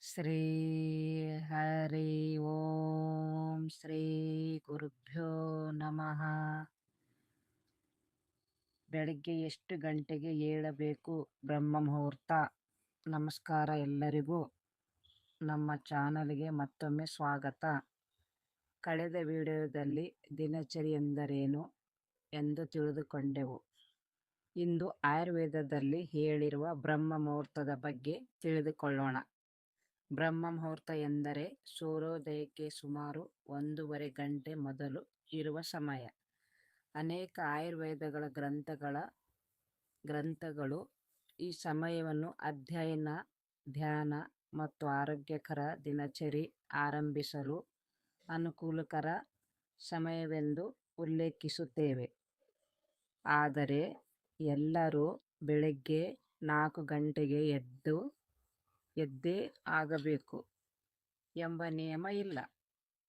ಶ್ರೀ ಹರಿ ಓಂ ಶ್ರೀ ಗುರುಭ್ಯೋ ನಮಃ. ಬೆಳಗ್ಗೆ ಎಷ್ಟು ಗಂಟೆಗೆ ಏಳಬೇಕು? ಬ್ರಹ್ಮ ಮುಹೂರ್ತ. ನಮಸ್ಕಾರ ಎಲ್ಲರಿಗೂ. ನಮ್ಮ ಚಾನಲ್ಗೆ ಮತ್ತೊಮ್ಮೆ ಸ್ವಾಗತ. ಕಳೆದ ವಿಡಿಯೋದಲ್ಲಿ ದಿನಚರಿ ಎಂದರೇನು ಎಂದು ತಿಳಿದುಕೊಂಡೆವು. ಇಂದು ಆಯುರ್ವೇದದಲ್ಲಿ ಹೇಳಿರುವ ಬ್ರಹ್ಮ ಮುಹೂರ್ತದ ಬಗ್ಗೆ ತಿಳಿದುಕೊಳ್ಳೋಣ. ಬ್ರಹ್ಮ ಮುಹೂರ್ತ ಎಂದರೆ ಸೂರ್ಯೋದಯಕ್ಕೆ ಸುಮಾರು 1.5 ಗಂಟೆ ಮೊದಲು ಇರುವ ಸಮಯ. ಅನೇಕ ಆಯುರ್ವೇದಗಳ ಗ್ರಂಥಗಳು ಈ ಸಮಯವನ್ನು ಅಧ್ಯಯನ, ಧ್ಯಾನ ಮತ್ತು ಆರೋಗ್ಯಕರ ದಿನಚರಿ ಆರಂಭಿಸಲು ಅನುಕೂಲಕರ ಸಮಯವೆಂದು ಉಲ್ಲೇಖಿಸುತ್ತೇವೆ. ಆದರೆ ಎಲ್ಲರೂ ಬೆಳಗ್ಗೆ 4 ಗಂಟೆಗೆ ಎದ್ದೇ ಆಗಬೇಕು ಎಂಬ ನಿಯಮ ಇಲ್ಲ.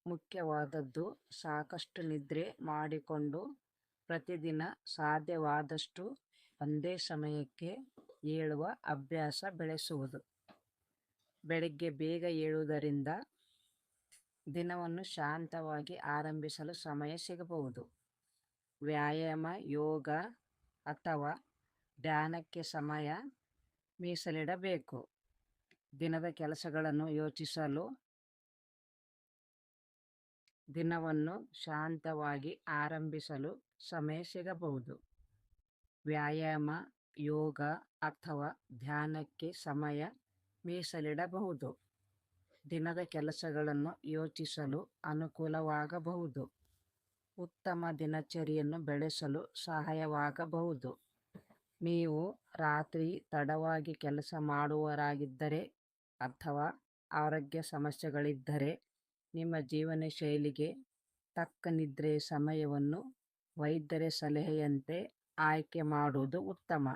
ಮುಖ್ಯವಾದದ್ದು ಸಾಕಷ್ಟು ನಿದ್ರೆ ಮಾಡಿಕೊಂಡು ಪ್ರತಿದಿನ ಸಾಧ್ಯವಾದಷ್ಟು ಒಂದೇ ಸಮಯಕ್ಕೆ ಏಳುವ ಅಭ್ಯಾಸ ಬೆಳೆಸುವುದು. ಬೆಳಗ್ಗೆ ಬೇಗ ಏಳುವುದರಿಂದ ದಿನವನ್ನು ಶಾಂತವಾಗಿ ಆರಂಭಿಸಲು ಸಮಯ ಸಿಗಬಹುದು. ವ್ಯಾಯಾಮ, ಯೋಗ ಅಥವಾ ಧ್ಯಾನಕ್ಕೆ ಸಮಯ ಮೀಸಲಿಡಬೇಕು. ದಿನದ ಕೆಲಸಗಳನ್ನು ಯೋಚಿಸಲು, ದಿನವನ್ನು ಶಾಂತವಾಗಿ ಆರಂಭಿಸಲು ಸಮಯ ಸಿಗಬಹುದು. ವ್ಯಾಯಾಮ, ಯೋಗ ಅಥವಾ ಧ್ಯಾನಕ್ಕೆ ಸಮಯ ಮೀಸಲಿಡಬಹುದು. ದಿನದ ಕೆಲಸಗಳನ್ನು ಯೋಚಿಸಲು ಅನುಕೂಲವಾಗಬಹುದು. ಉತ್ತಮ ದಿನಚರಿಯನ್ನು ಬೆಳೆಸಲು ಸಹಾಯವಾಗಬಹುದು. ನೀವು ರಾತ್ರಿ ತಡವಾಗಿ ಕೆಲಸ ಮಾಡುವವರಾಗಿದ್ದರೆ ಅಥವಾ ಆರೋಗ್ಯ ಸಮಸ್ಯೆಗಳಿದ್ದರೆ ನಿಮ್ಮ ಜೀವನ ಶೈಲಿಗೆ ತಕ್ಕ ನಿದ್ರೆಯ ಸಮಯವನ್ನು ವೈದ್ಯರ ಸಲಹೆಯಂತೆ ಆಯ್ಕೆ ಮಾಡುವುದು ಉತ್ತಮ.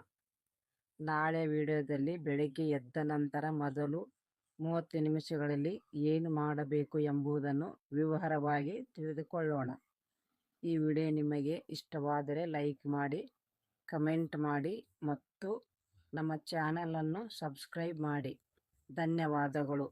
ನಾಳೆ ವಿಡಿಯೋದಲ್ಲಿ ಬೆಳಗ್ಗೆ ಎದ್ದ ನಂತರ ಮೊದಲು 30 ನಿಮಿಷಗಳಲ್ಲಿ ಏನು ಮಾಡಬೇಕು ಎಂಬುದನ್ನು ವಿವರವಾಗಿ ತಿಳಿದುಕೊಳ್ಳೋಣ. ಈ ವಿಡಿಯೋ ನಿಮಗೆ ಇಷ್ಟವಾದರೆ ಲೈಕ್ ಮಾಡಿ, ಕಮೆಂಟ್ ಮಾಡಿ ಮತ್ತು ನಮ್ಮ ಚಾನಲನ್ನು ಸಬ್ಸ್ಕ್ರೈಬ್ ಮಾಡಿ. ಧನ್ಯವಾದಗಳು.